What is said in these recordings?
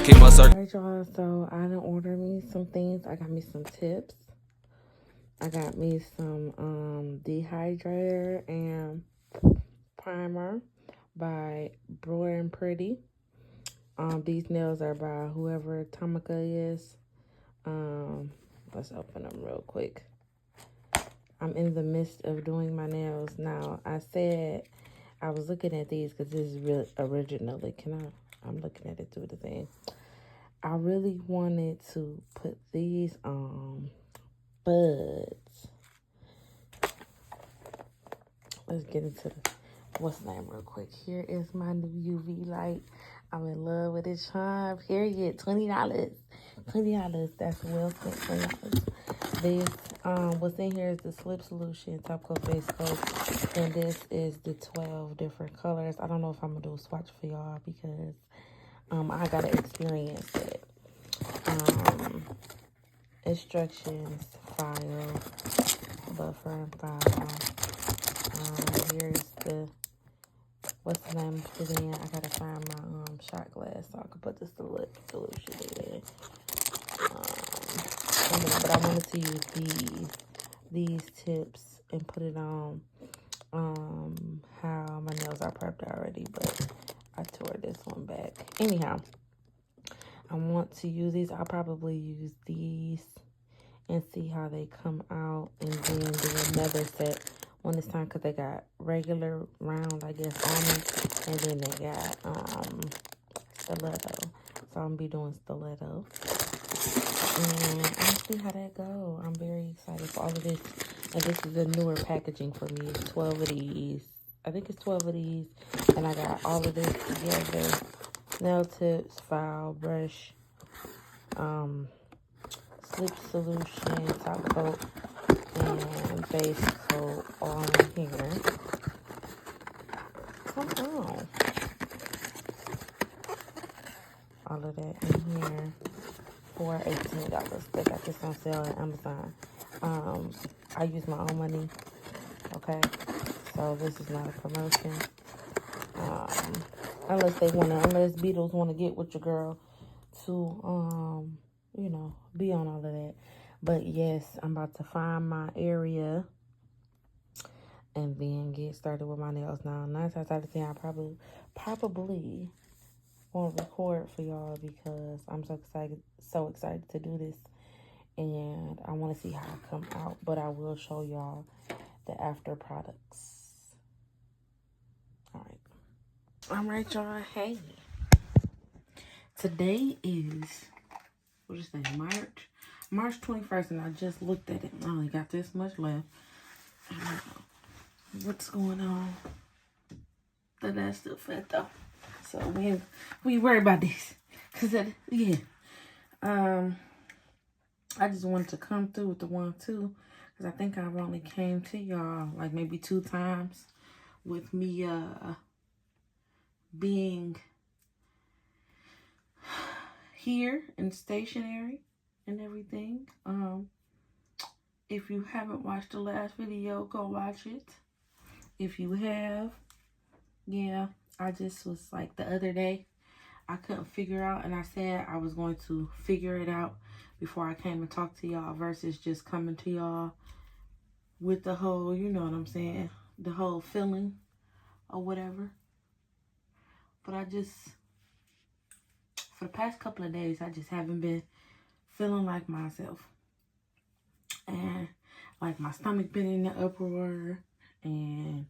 keep my circle. Alright, y'all, so I done ordered me some things. I got me some tips. I got me some dehydrator and primer by Broad and Pretty. These nails are by whoever Tamika is. Let's open them real quick. I'm in the midst of doing my nails now. I said I was looking at these because this is really originally. I'm looking at it through the thing. I really wanted to put these on buds. Let's get into what's the name real quick. Here is my new UV light. I'm in love with it. Charm. Period. $20. $20. That's well spent. $20. This what's in here is the slip solution, top coat, base coat, and this is the 12 different colors. I don't know if I'm gonna do a swatch for y'all because I gotta experience it. Instructions, file, buffer and file. Here's the what's the name of it in. I gotta find my shot glass so I can put the solution in. But I wanted to use these tips and put it on how my nails are prepped already, but I tore this one back. Anyhow, I want to use these. I'll probably use these and see how they come out, and then do another set when it's time, because they got regular round, I guess, almonds, and then they got stiletto. So I'm gonna be doing stiletto, and I'll see how that go. I'm very excited for all of this, and this is a newer packaging for me. 12 of these. I think it's 12 of these, and I got all of this together. Nail tips, file, brush, slip solution, top coat, and base coat all in here. Come on. All of that in here for $18. They got this on sale at Amazon. I use my own money, okay? So this is not a promotion. Unless Beatles want to get with your girl to, be on all of that. But yes, I'm about to find my area and then get started with my nails. Now, 9 times out of 10, I probably won't record for y'all because I'm so excited to do this, and I want to see how I come out. But I will show y'all the after products. All right, y'all. Hey, today is March 21st, and I just looked at it. I only got this much left. I don't know what's going on. That's still fat though, so we worry about this, cause I just wanted to come through with the 1-2, cause I think I've only came to y'all like maybe 2 times with me being here and stationary and everything. If you haven't watched the last video, go watch it. If you have, yeah, I just was like the other day, I couldn't figure out, and I said I was going to figure it out before I came and talked to y'all versus just coming to y'all with the whole, you know what I'm saying, the whole feeling or whatever. But for the past couple of days, I just haven't been feeling like myself. And like my stomach been in the uproar, and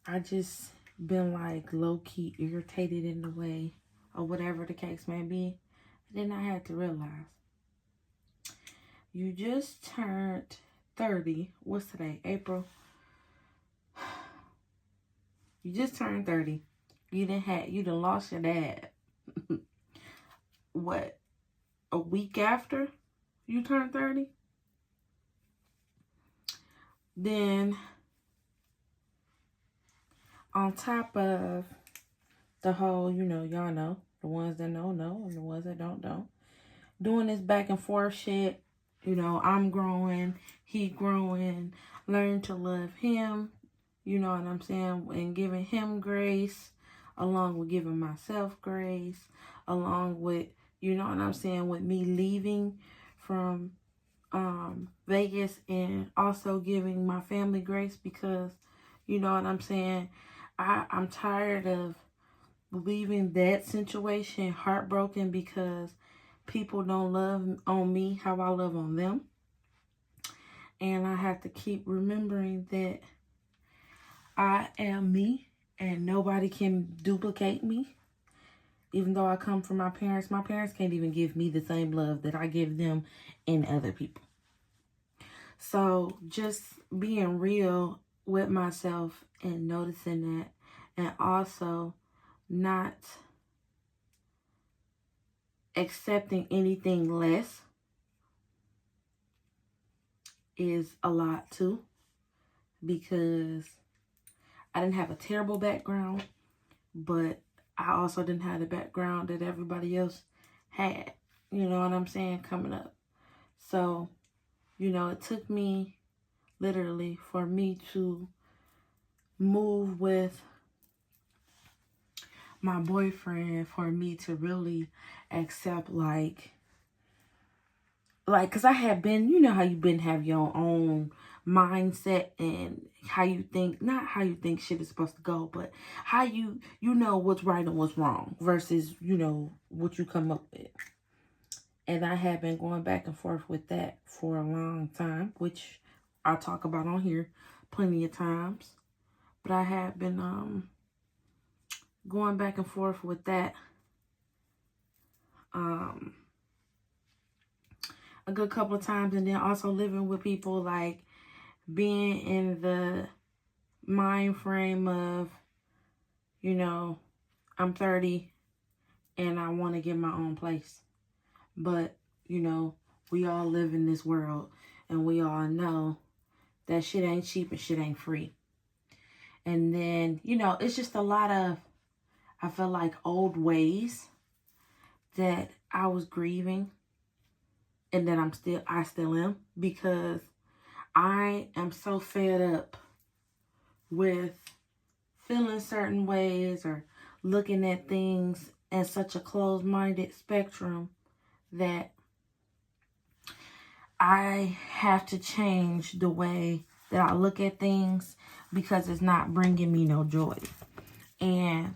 I just been like low-key irritated in the way, or whatever the case may be. Then I had to realize, you just turned 30. What's today? April. You just turned 30. You done lost your dad. What? A week after you turned 30? Then on top of the whole, y'all know, the ones that know, and the ones that don't, doing this back and forth shit, I'm growing, he growing, learn to love him, you know what I'm saying, and giving him grace, along with giving myself grace, along with, you know what I'm saying, with me leaving from Vegas, and also giving my family grace, because, you know what I'm saying, I'm tired of leaving that situation heartbroken because people don't love on me how I love on them. And I have to keep remembering that I am me and nobody can duplicate me. Even though I come from my parents can't even give me the same love that I give them and other people. So just being real with myself and noticing that, and also not accepting anything less is a lot too, because I didn't have a terrible background, but I also didn't have the background that everybody else had, you know what I'm saying, coming up. So, you know, it took me literally for me to move with my boyfriend, for me to really accept, like, because I had been, you know how you've been, have your own mindset and how you think, not how you think shit is supposed to go, but how you know what's right and what's wrong versus, you know, what you come up with. And I have been going back and forth with that for a long time, which I talk about on here plenty of times. But I have been going back and forth with that a good couple of times, and then also living with people, like being in the mind frame of, you know, I'm 30 and I want to get my own place. But, you know, we all live in this world and we all know that shit ain't cheap and shit ain't free. And then, you know, it's just a lot of, I feel like, old ways that I was grieving, and that I still am, because I am so fed up with feeling certain ways or looking at things in such a closed-minded spectrum that I have to change the way that I look at things, because it's not bringing me no joy. And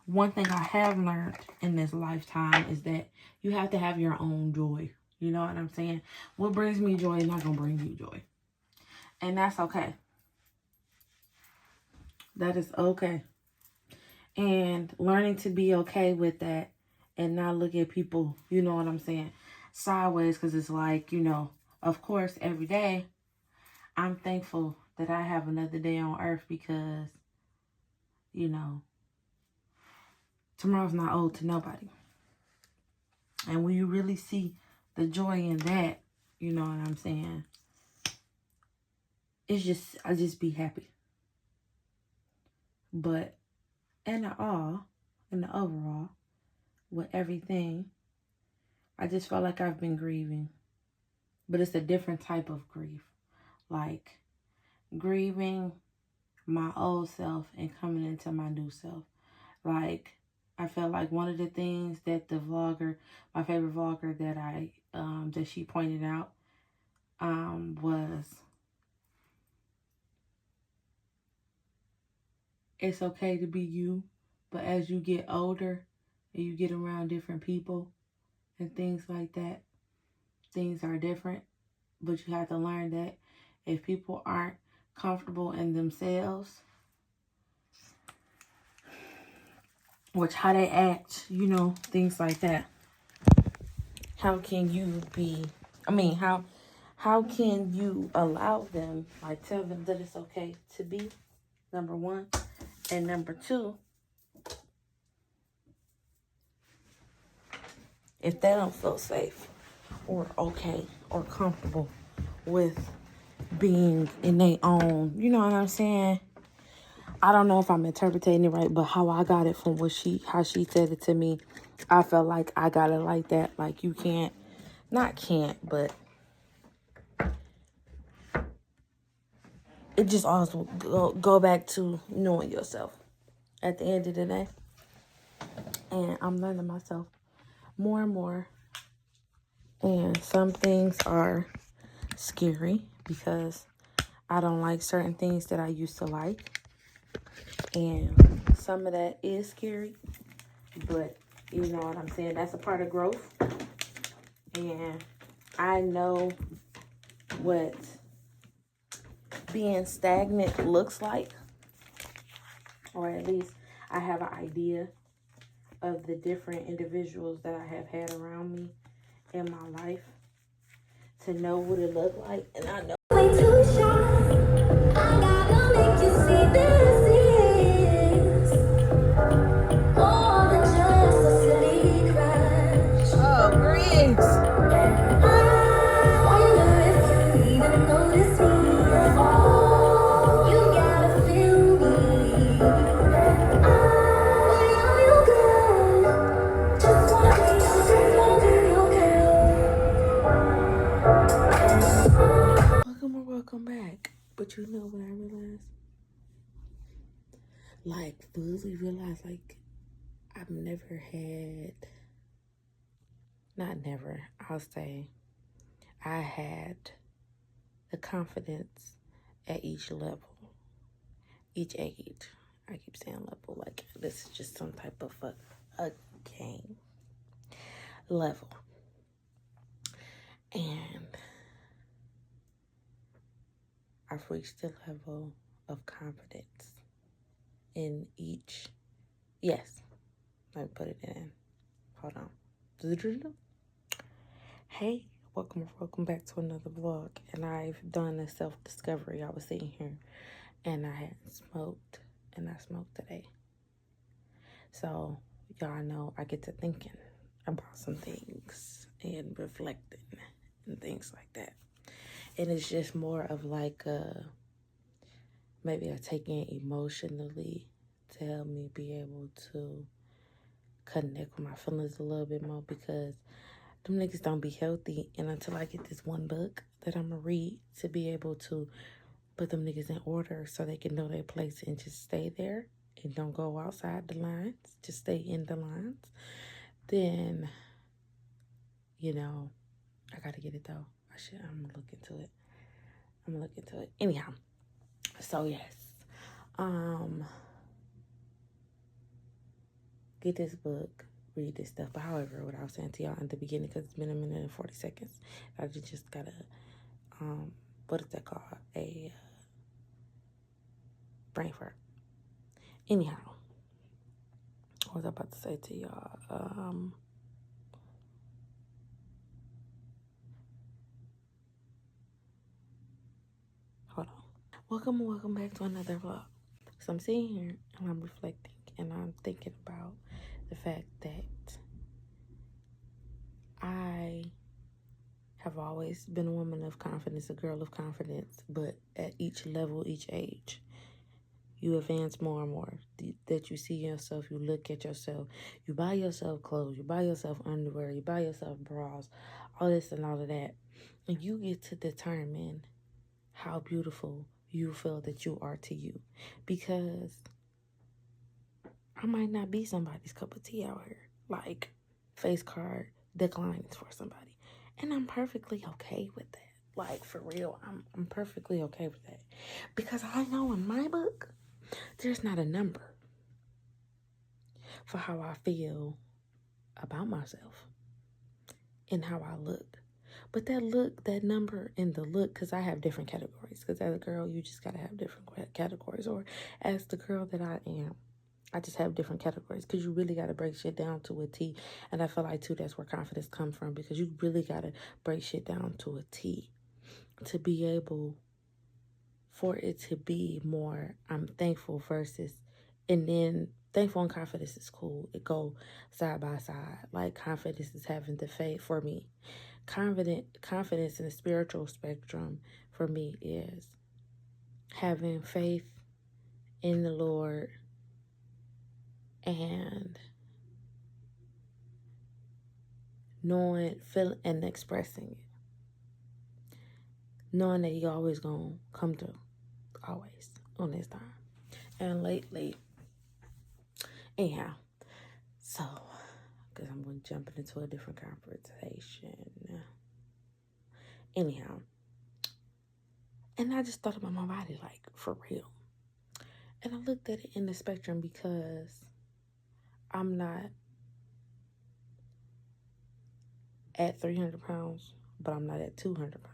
one thing I have learned in this lifetime is that you have to have your own joy. You know what I'm saying? What brings me joy is not going to bring you joy. And that's okay. That is okay. And learning to be okay with that and not look at people, you know what I'm saying, sideways. Because it's like, you know, of course, every day I'm thankful that I have another day on earth, because, you know, tomorrow's not owed to nobody. And when you really see the joy in that, you know what I'm saying, it's just, I just be happy. But in the overall, with everything, I just felt like I've been grieving. But it's a different type of grief. Like grieving my old self and coming into my new self. Like, I felt like one of the things that the vlogger, my favorite vlogger that she pointed out, was, it's okay to be you, but as you get older and you get around different people and things like that, things are different. But you have to learn that if people aren't comfortable in themselves, which how they act, you know, things like that, how can you be, how can you allow them, like tell them that it's okay to be, number one. And number two, if they don't feel safe or okay or comfortable with being in their own, you know what I'm saying? I don't know if I'm interpreting it right, but how I got it from how she said it to me, I felt like I got it like that. Like, you can't, but it just also go back to knowing yourself. at the end of the day. And I'm learning myself more and more. And some things are scary because I don't like certain things that I used to like. And some of that is scary. But you know what I'm saying? That's a part of growth. And I know what being stagnant looks like. Or at least I have an idea of the different individuals that I have had around me in my life to know what it looked like. And I know. Way too shy. I gotta make you see this is more than just a silly crush. Oh, Grace. I wonder if you even notice me. Oh, you gotta feel me. I am your girl. Just wanna be your girl. Welcome or welcome back. But you know what I realized? Like, fully realized, like, I've never had, not never, I'll say, I had the confidence at each level, each age. I keep saying level, like this is just some type of a game level. And I've reached a level of confidence in each. Yes, let me put it in. Hold on. Hey, welcome back to another vlog. And I've done a self-discovery. I was sitting here and I hadn't smoked, and I smoked today. So y'all know I get to thinking about some things and reflecting and things like that. And it's just more of like maybe I take in emotionally to help me be able to connect with my feelings a little bit more, because them niggas don't be healthy. And until I get this one book that I'm gonna read to be able to put them niggas in order so they can know their place and just stay there and don't go outside the lines, just stay in the lines, then, you know, I gotta get it though. I'm gonna look into it. Anyhow, so yes. Get this book, read this stuff. But however, what I was saying to y'all in the beginning, because it's been a minute and 40 seconds, I just gotta, what is that called? A brain fart. Anyhow, what was I about to say to y'all? Hold on. Welcome back to another vlog. So I'm sitting here and I'm reflecting and I'm thinking about the fact that I have always been a woman of confidence, a girl of confidence, but at each level, each age, you advance more and more. That you see yourself, you look at yourself, you buy yourself clothes, you buy yourself underwear, you buy yourself bras, all this and all of that. And you get to determine how beautiful you feel that you are to you. Because I might not be somebody's cup of tea out here. Like, face card declines for somebody. And I'm perfectly okay with that. Like, for real, I'm perfectly okay with that. Because I know in my book, there's not a number for how I feel about myself and how I look. But that number in the look, because I have different categories. Because as a girl, you just got to have different categories. Or as the girl that I am, I just have different categories, because you really got to break shit down to a T. And I feel like, too, that's where confidence comes from, because you really got to break shit down to a T to be able for it to be more I'm thankful versus, and then thankful and confidence is cool. It go side by side. Like, confidence is having the faith for me. Confidence in the spiritual spectrum for me is having faith in the Lord and knowing, feeling, and expressing it. Knowing that He always gonna come through. Always. On His time. And lately, Anyhow, so, because I'm going to jump into a different conversation. Anyhow, and I just thought about my body, like, for real. And I looked at it in the spectrum because I'm not at 300 pounds, but I'm not at 200 pounds.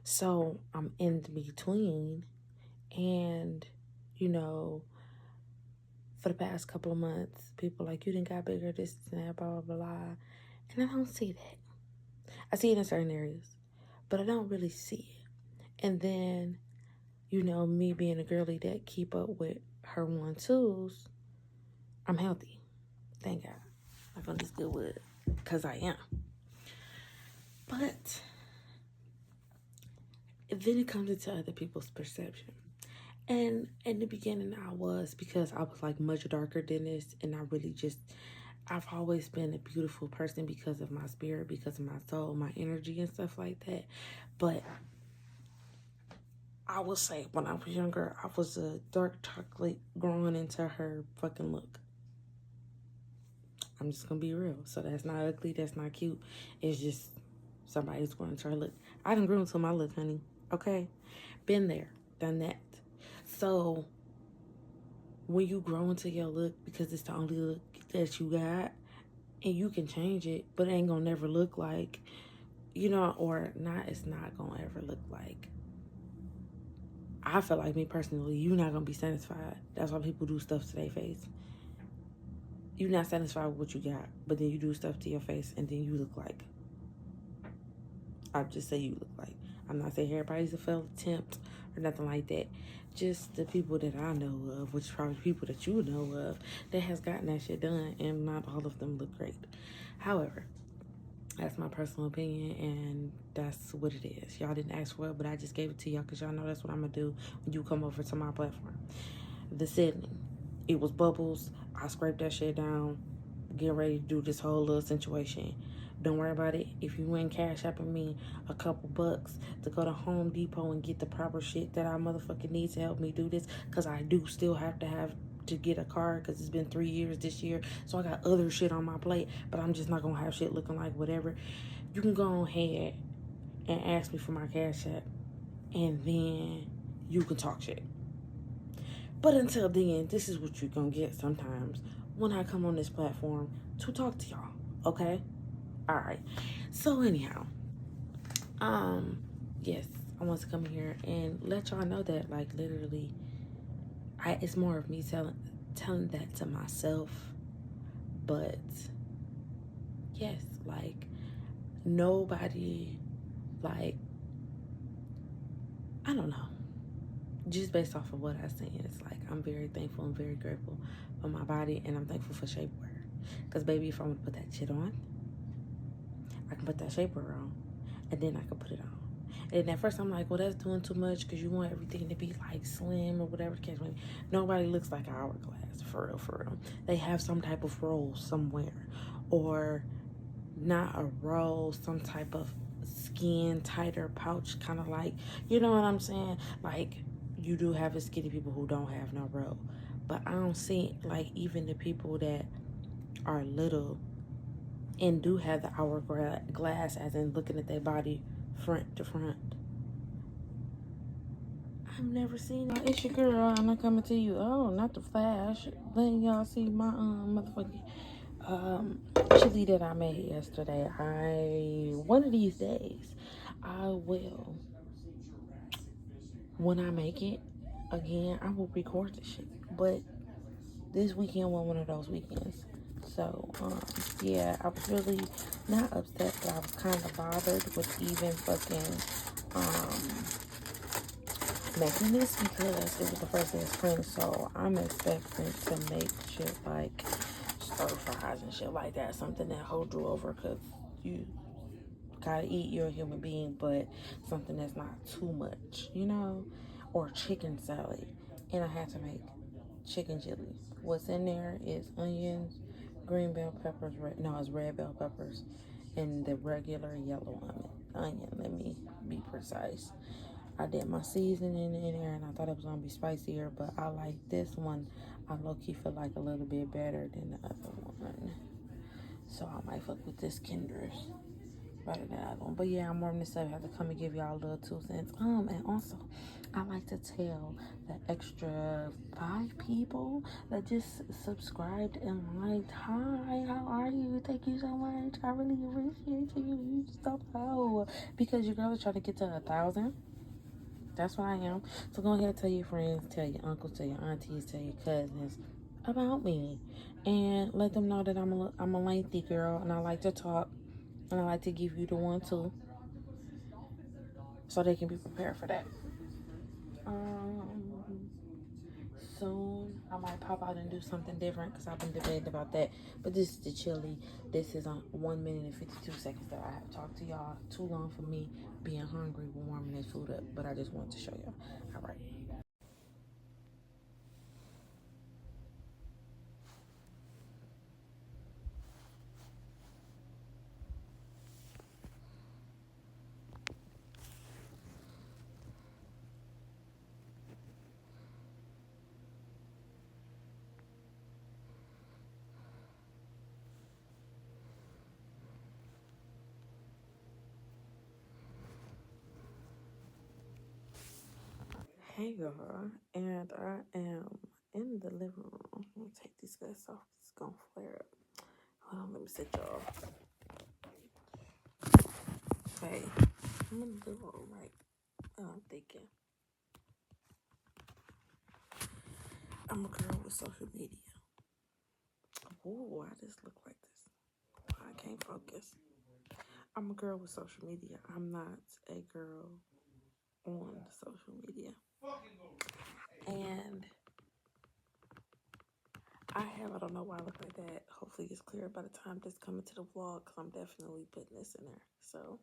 So I'm in between. And, you know, for the past couple of months, people like, you didn't got bigger, this and that, blah, blah, blah. And I don't see that. I see it in certain areas, but I don't really see it. And then, you know, me being a girly that keep up with her 1-2s, I'm healthy. Thank God. Like on this good wood, because I am. But then it comes into other people's perception. And in the beginning, because I was like much darker than this, and I've always been a beautiful person because of my spirit, because of my soul, my energy, and stuff like that. But I will say, when I was younger, I was a dark chocolate growing into her fucking look. I'm just gonna be real. So that's not ugly, that's not cute. It's just somebody's growing into her look. I done grew into my look, honey. Okay? Been there, done that. So when you grow into your look, because it's the only look that you got, and you can change it, but it ain't gonna never look like, you know, or not, it's not gonna ever look like. I feel like, me personally, you're not gonna be satisfied. That's why people do stuff to their face. You're not satisfied with what you got, but then you do stuff to your face, and then you look like. I'll just say you look like. I'm not saying everybody's a failed attempt or nothing like that. Just the people that I know of, which probably people that you know of, that has gotten that shit done, and not all of them look great. However, that's my personal opinion, and that's what it is. Y'all didn't ask for it, but I just gave it to y'all because y'all know that's what I'm going to do when you come over to my platform. The settling. It was bubbles. I scraped that shit down. Getting ready to do this whole little situation. Don't worry about it. If you ain't cash apping me a couple bucks to go to Home Depot and get the proper shit that I motherfucking need to help me do this, because I do still have to get a car, because it's been 3 years this year, so I got other shit on my plate, but I'm just not gonna have shit looking like whatever. You can go ahead and ask me for my cash app, and then you can talk shit. But until then, this is what you're gonna get sometimes when I come on this platform to talk to y'all, okay? Alright. So anyhow, yes, I want to come here and let y'all know that, like, literally, it's more of me telling that to myself. But yes, like, nobody, like, I don't know, just based off of what I've seen, it's like, I'm very thankful and very grateful for my body, and I'm thankful for shapewear. Because, baby, if I'm going to put that shit on, I can put that shapewear on, and then I can put it on. And at first I'm like, well, that's doing too much, because you want everything to be like slim or whatever the case may be. Nobody looks like an hourglass, for real, for real. They have some type of roll somewhere, or not a roll, some type of skin tighter pouch, kind of like, you know what I'm saying? Like, you do have a skinny people who don't have no roll, but I don't see, like, even the people that are little and do have the hourglass, as in looking at their body front to front. I've never seen it. It's your girl, and I'm coming to you. Oh, not the flash. Letting y'all see my motherfucking chili that I made yesterday. One of these days, I will, when I make it again, I will record the shit. But this weekend was one of those weekends. So, yeah, I was really not upset, but I was kind of bothered with even fucking, making this, because it was the first day of spring, so I'm expecting to make shit like stir fries and shit like that, something that holds you over, because you gotta eat, you're a human being, but something that's not too much, you know, or chicken salad. And I had to make chicken chili. What's in there is onions, green bell peppers, it's red bell peppers, and the regular yellow onion, let me be precise. I did my seasoning in there, and I thought it was gonna be spicier, but I like this one I low-key feel like a little bit better than the other one. So I might fuck with this Kinder's rather than the other one. But yeah, I'm warming this up. I have to come and give y'all a little 2 cents. And also, I like to tell the extra 5 people that just subscribed and liked. Hi, how are you? Thank you so much. I really appreciate you. You so low. Because your girl is trying to get to 1,000. That's what I am. So go ahead and tell your friends, tell your uncles, tell your aunties, tell your cousins about me. And let them know that I'm a lengthy girl and I like to talk. And I like to give you the one too. So they can be prepared for that. Um, Soon I might pop out and do something different because I've been debating about that. But this is the chili. This is on 1 minute and 52 seconds that I have talked to y'all. Too long for me being hungry when warming this food up. But I just wanted to show y'all. All right. Hey girl, and I am in the living room. I'm gonna take these guys off. It's gonna flare up. Hold on, let me sit y'all. Hey, I'm in the living room, right? And I'm thinking, I'm a girl with social media. Ooh, I just look like this. I can't focus. I'm a girl with social media. I'm not a girl on social media. And I don't know why I look like that. Hopefully it's clear by the time this coming to the vlog because I'm definitely putting this in there. So,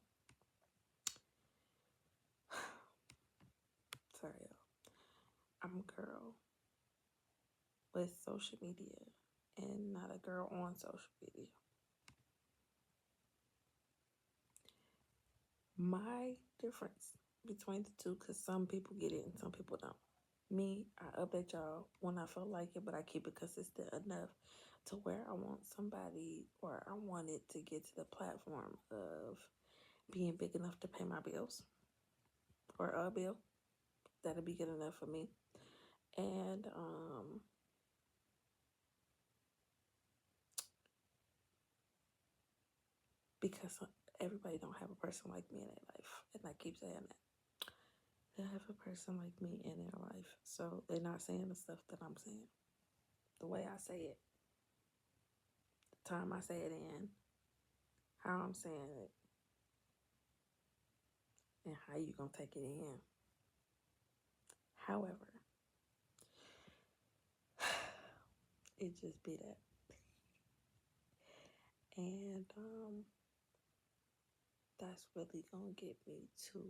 sorry, y'all. I'm a girl with social media and not a girl on social media. My difference between the two, because some people get it and some people don't. Me, I update y'all when I feel like it, but I keep it consistent enough to where I want somebody or I want it to get to the platform of being big enough to pay my bills or a bill. That'll be good enough for me. And because everybody don't have a person like me in their life, and I keep saying that. They have a person like me in their life, so they're not saying the stuff that I'm saying. The way I say it, the time I say it in, how I'm saying it, and how you gonna take it in. However, it just be that. And that's really gonna get me to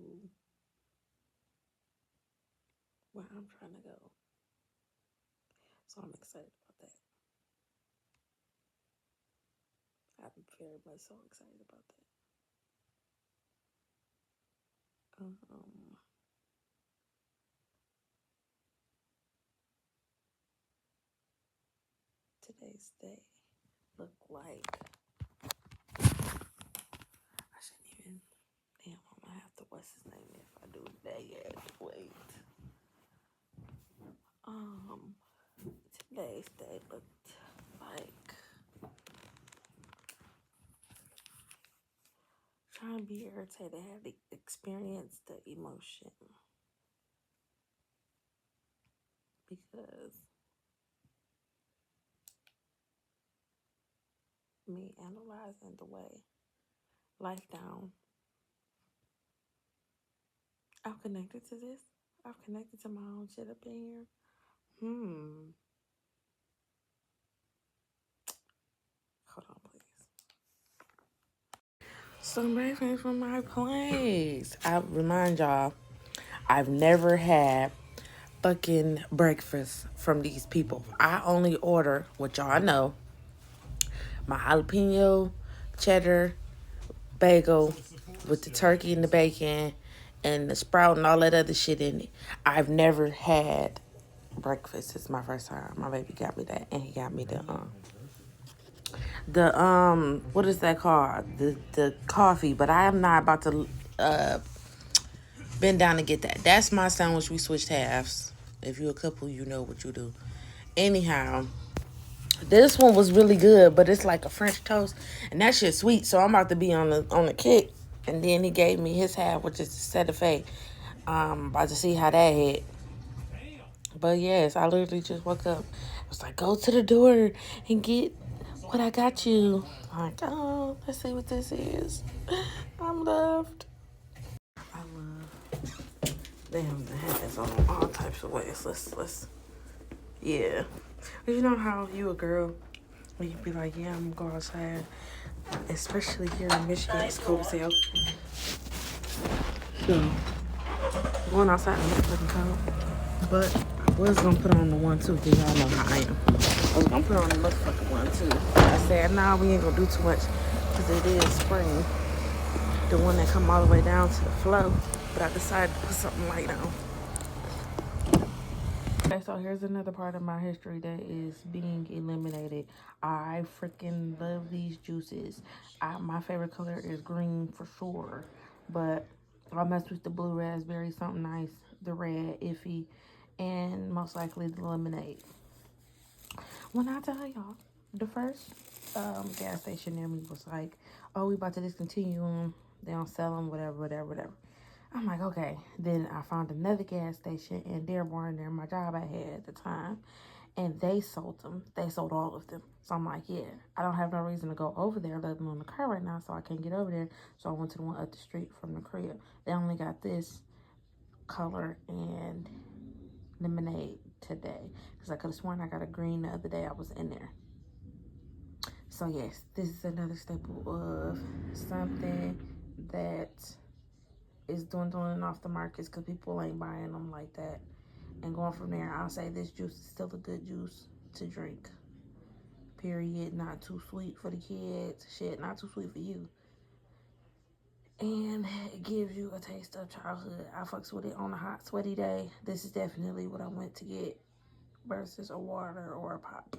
where I'm trying to go. So I'm excited about that. I'm very much so excited about that. Today's day look like I shouldn't even. Damn, I'm gonna have to what's his name if I do that yet. Wait. Today's day looked like trying to be irritated, have experienced the emotion because me analyzing the way life down. I've connected to this. I've connected to my own shit up in here. Hold on, please. Some breakfast from my place. I remind y'all, I've never had fucking breakfast from these people. I only order what y'all know. My jalapeno cheddar bagel with the turkey and the bacon and the sprout and all that other shit in it. I've never had breakfast. It's my first time. My baby got me that, and he got me the what is that called? The coffee. But I am not about to bend down to get that. That's my sandwich. We switched halves. If you're a couple, you know what you do. Anyhow, this one was really good, but it's like a French toast, and that shit's sweet. So I'm about to be on the kick. And then he gave me his half, which is the Setafe. About to see how that hit. But yes, I literally just woke up. I was like, go to the door and get what I got you. I'm like, oh, let's see what this is. I'm loved. I love them. The hats on all types of ways. Let's. Yeah. You know how you a girl, when you be like, yeah, I'm gonna go outside. Especially here in Michigan, it's cold as hell. So, going outside is fucking cold. But I was gonna put on the one too, because y'all know how I am. I was gonna put on the motherfucking one too. I said, nah, we ain't gonna do too much, because it is spring. The one that come all the way down to the flow. But I decided to put something light on. Okay, so here's another part of my history that is being eliminated. I freaking love these juices. My favorite color is green for sure. But I messed with the blue raspberry, something nice, the red, iffy, and most likely the lemonade. When I tell y'all, the first gas station near me was like, oh, we about to discontinue them. They don't sell them, whatever. I'm like, okay. Then I found another gas station in Dearborn, near my job I had at the time, and they sold them. They sold all of them. So I'm like, yeah, I don't have no reason to go over there, let alone the car right now, so I can't get over there. So I went to the one up the street from the crib. They only got this color and lemonade today, because I could have sworn I got a green the other day I was in there. So yes, this is another staple of something that is dwindling off the markets because people ain't buying them like that. And going from there, I'll say this juice is still a good juice to drink. Period. Not too sweet for the kids. Shit, not too sweet for you. And it gives you a taste of childhood. I fucks with it on a hot, sweaty day. This is definitely what I went to get versus a water or a pop.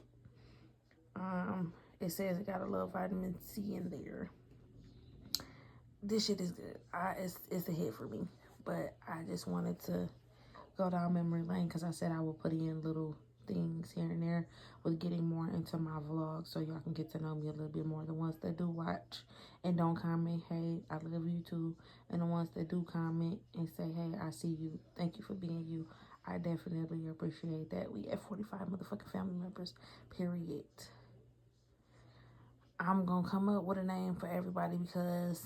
It says it got a little vitamin C in there. This shit is good. It's a hit for me. But I just wanted to go down memory lane because I said I will put in little things here and there with getting more into my vlog so y'all can get to know me a little bit more. The ones that do watch and don't comment, hey, I love you too. And the ones that do comment and say, hey, I see you. Thank you for being you. I definitely appreciate that. We have 45 motherfucking family members, period. I'm going to come up with a name for everybody because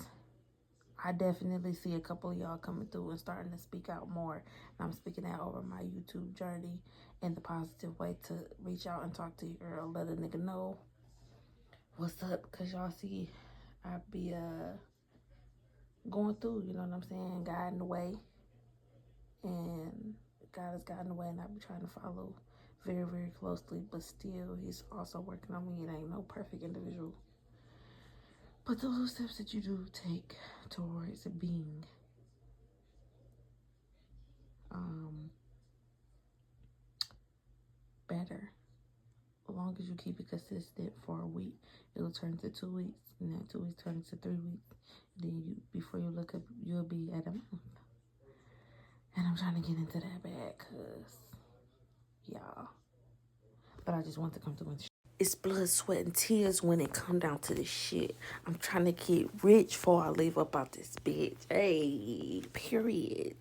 I definitely see a couple of y'all coming through and starting to speak out more. And I'm speaking that over my YouTube journey in the positive way to reach out and talk to you girl. Let a nigga know what's up. Because y'all see, I be going through, you know what I'm saying? God in the way. And God has gotten the way and I be trying to follow very, very closely. But still, he's also working on me. It ain't no perfect individual. But the little steps that you do take towards being better, as long as you keep it consistent for a week, it'll turn to 2 weeks, and that 2 weeks turn to 3 weeks. Then you, before you look up, you'll be at a month. And I'm trying to get into that bag, cause y'all. But I just want to come through and it's blood, sweat, and tears when it come down to this shit. I'm trying to get rich before I leave up out this bitch. Hey, period.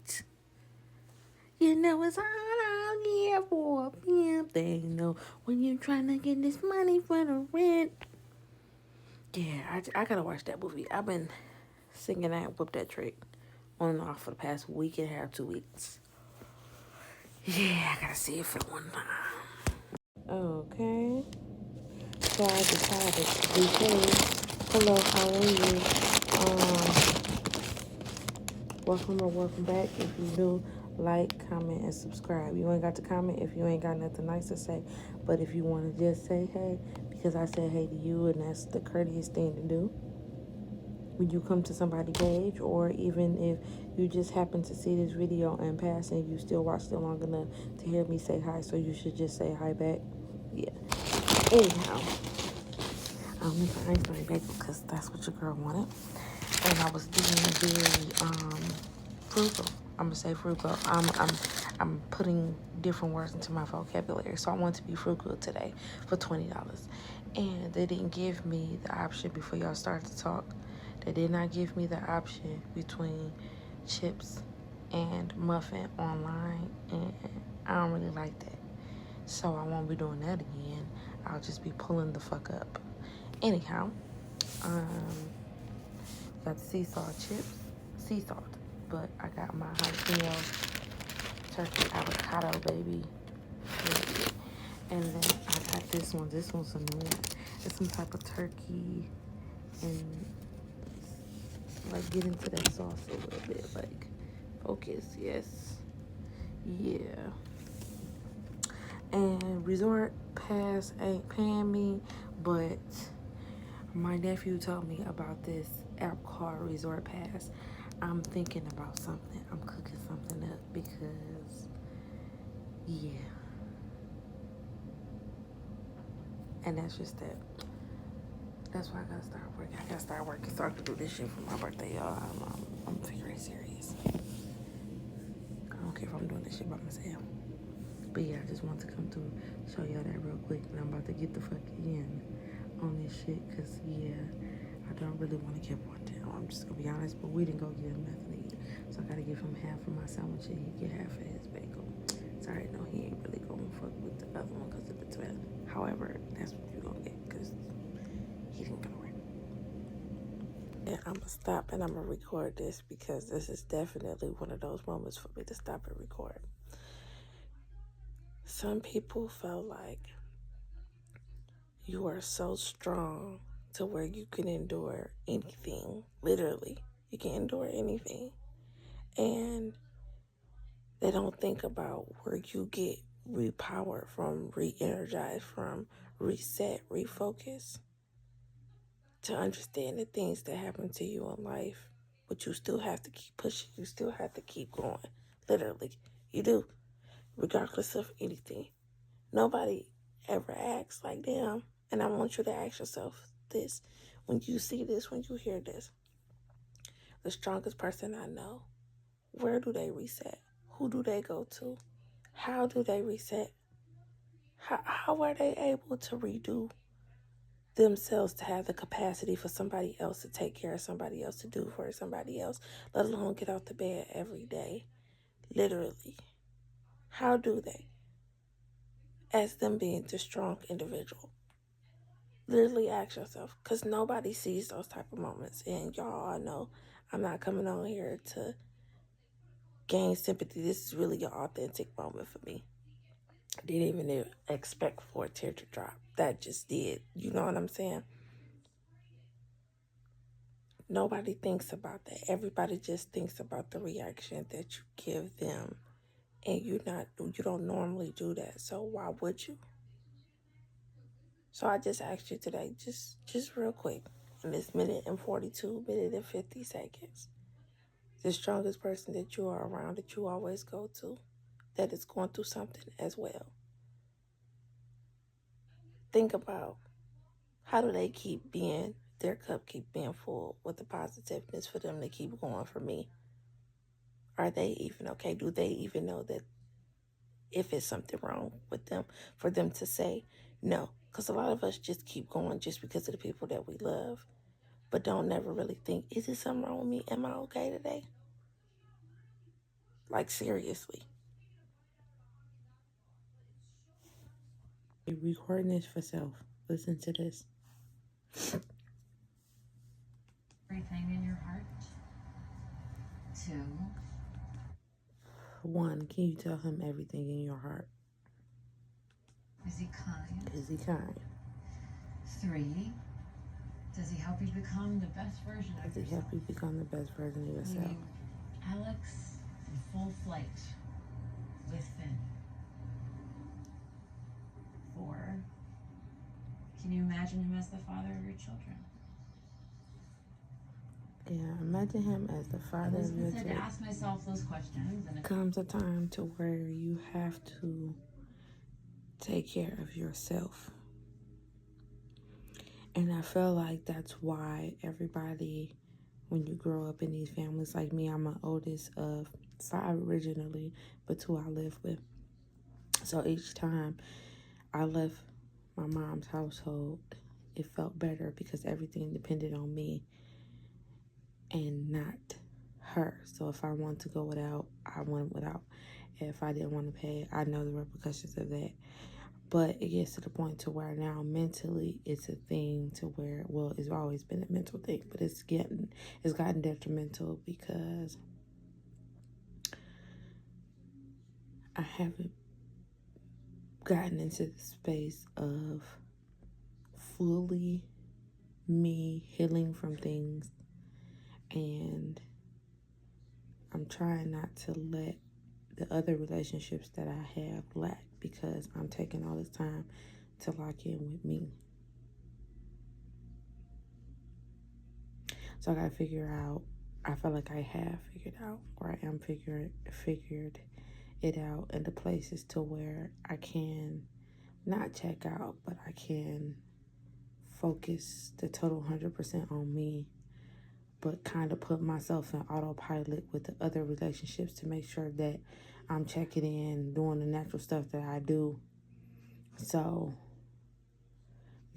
You know it's all out here for a pimp. They know when you're trying to get this money for the rent. Yeah, I gotta watch that movie. I've been singing that Whip That Trick on and off for the past week and a half, 2 weeks. Yeah, I gotta see it for one time. Okay. So I decided to do things. Hello, how are you? Welcome or welcome back. If you do, like, comment, and subscribe. You ain't got to comment if you ain't got nothing nice to say. But if you want to just say hey, because I said hey to you, and that's the courteous thing to do, when you come to somebody's page, or even if you just happen to see this video and pass and you still watched it long enough to hear me say hi, so you should just say hi back. Yeah. Anyhow, I'll make an Einstein bagel because that's what your girl wanted. And I was being very frugal. I'm gonna say frugal. I'm putting different words into my vocabulary. So I want to be frugal today for $20. And they didn't give me the option before y'all started to talk. They did not give me the option between chips and muffin online, and I don't really like that. So I won't be doing that again. I'll just be pulling the fuck up. Anyhow, got the sea salt chips, sea salt, but I got my jalapeno turkey avocado, baby. And then I got this one. This one's a new one. It's some type of turkey, and like get into that sauce a little bit. Like focus, yes, yeah. And Resort Pass ain't paying me, but my nephew told me about this app called Resort Pass. I'm thinking about something. I'm cooking something up because, yeah. And that's just that. That's why I gotta start working. I gotta start working so I can do this shit for my birthday, y'all. I'm very serious. I don't care if I'm doing this shit by myself. But yeah, I just want to come through, show y'all that real quick. And I'm about to get the fuck in on this shit, because yeah, I don't really want to keep one down. I'm just gonna be honest, but we didn't go get him nothing to eat. So I gotta give him half of my sandwich and he get half of his bagel. Sorry, no, he ain't really gonna fuck with the other one because of the twin. However, that's what you gonna get because he didn't go right. And I'm gonna stop and I'm gonna record this because this is definitely one of those moments for me to stop and record. Some people felt like you are so strong to where you can endure anything. Literally, you can endure anything. And they don't think about where you get repowered from, re-energized from, reset, refocus, to understand the things that happen to you in life. But you still have to keep pushing. You still have to keep going. Literally, you do, regardless of anything. Nobody ever asks like, damn, and I want you to ask yourself this. When you see this, when you hear this, the strongest person I know, where do they reset? Who do they go to? How do they reset? How are they able to redo themselves to have the capacity for somebody else to take care of somebody else, to do for somebody else, let alone get out the bed every day? Literally. How do they? As them being the strong individual. Literally ask yourself, because nobody sees those type of moments. And y'all all know I'm not coming on here to gain sympathy. This is really an authentic moment for me. I didn't even expect for a tear to drop. That just did. You know what I'm saying? Nobody thinks about that. Everybody just thinks about the reaction that you give them. And you don't normally do that. So why would you? So I just asked you today, just real quick, in this minute and 50 seconds, the strongest person that you are around, that you always go to, that is going through something as well. Think about, how do they keep their cup keep being full with the positiveness for them to keep going for me? Are they even okay? Do they even know that if it's something wrong with them, for them to say no? Because a lot of us just keep going just because of the people that we love, but don't never really think, is it something wrong with me? Am I okay today? Like, seriously. Recording this for self. Listen to this. Everything in your heart. 2. 1, can you tell him everything in your heart? Is he kind? Is he kind? 3. Does he help you become the best version of yourself? Does he help you become the best version of yourself? Leaving Alex in full flight with Finn. 4. Can you imagine him as the father of your children? Yeah, imagine him as the father of your I children. ask myself those questions, and Comes a time to where you have to take care of yourself. And I feel like that's why everybody, when you grow up in these families, like me, I'm an oldest of 5 originally, but 2 I live with. So each time I left my mom's household, it felt better because everything depended on me and not her. So if I wanted to go without, I went without. If I didn't want to pay, I know the repercussions of that. But it gets to the point to where now mentally it's a thing to where, well, it's always been a mental thing, but it's gotten detrimental because I haven't gotten into the space of fully me healing from things, and I'm trying not to let the other relationships that I have lack because I'm taking all this time to lock in with me. So I gotta figure out, I feel like I have figured out, or I am figured it out in the places to where I can not check out, but I can focus the total 100% on me, but kind of put myself in autopilot with the other relationships to make sure that I'm checking in, doing the natural stuff that I do, so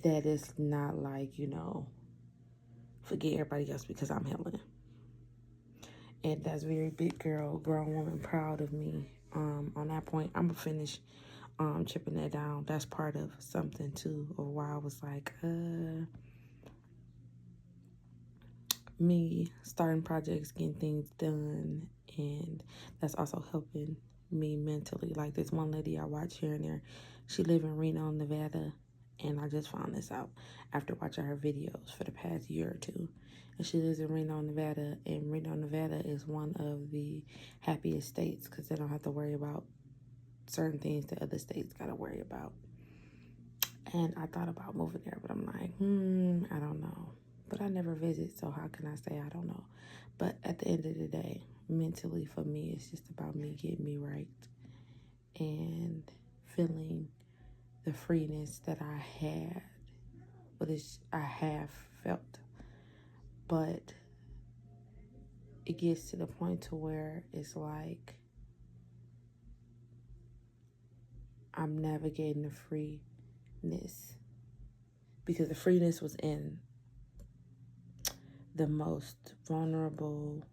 that it's not like, forget everybody else because I'm healing. And that's very big girl, grown woman, proud of me. On that point, I'm gonna finish chipping that down. That's part of something too, of why I was like, me starting projects, getting things done, and that's also helping me mentally. Like this one lady I watch here and there, she live in Reno, Nevada, and I just found this out after watching her videos for the past year or two. And she lives in Reno, Nevada, and Reno, Nevada is one of the happiest states because they don't have to worry about certain things that other states got to worry about. And I thought about moving there, but I'm like, I don't know. But I never visit, so how can I say I don't know? But at the end of the day, mentally for me, it's just about me getting me right and feeling the freeness that I had, I have felt. But it gets to the point to where it's like I'm navigating the freeness because the freeness was in the most vulnerable,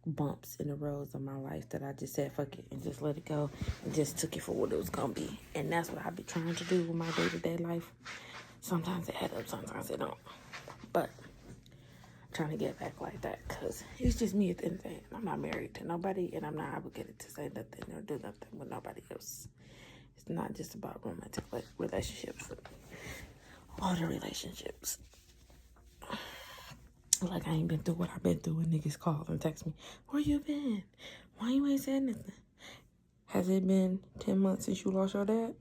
bumps in the roads of my life that I just said, fuck it, and just let it go, and just took it for what it was gonna be. And that's what I be trying to do with my day-to-day life. Sometimes it adds up, sometimes it don't. But I'm trying to get back like that, because it's just me at the end of the day. I'm not married to nobody, and I'm not obligated to say nothing or do nothing with nobody else. It's not just about romantic relationships, but all the relationships. Like, I ain't been through what I've been through when niggas call and text me, where you been? Why you ain't said nothing? Has it been 10 months since you lost your dad?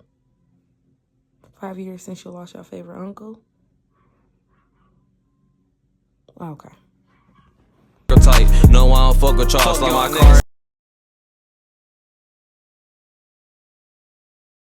5 years since you lost your favorite uncle? Okay. No, I don't fuck with y'all.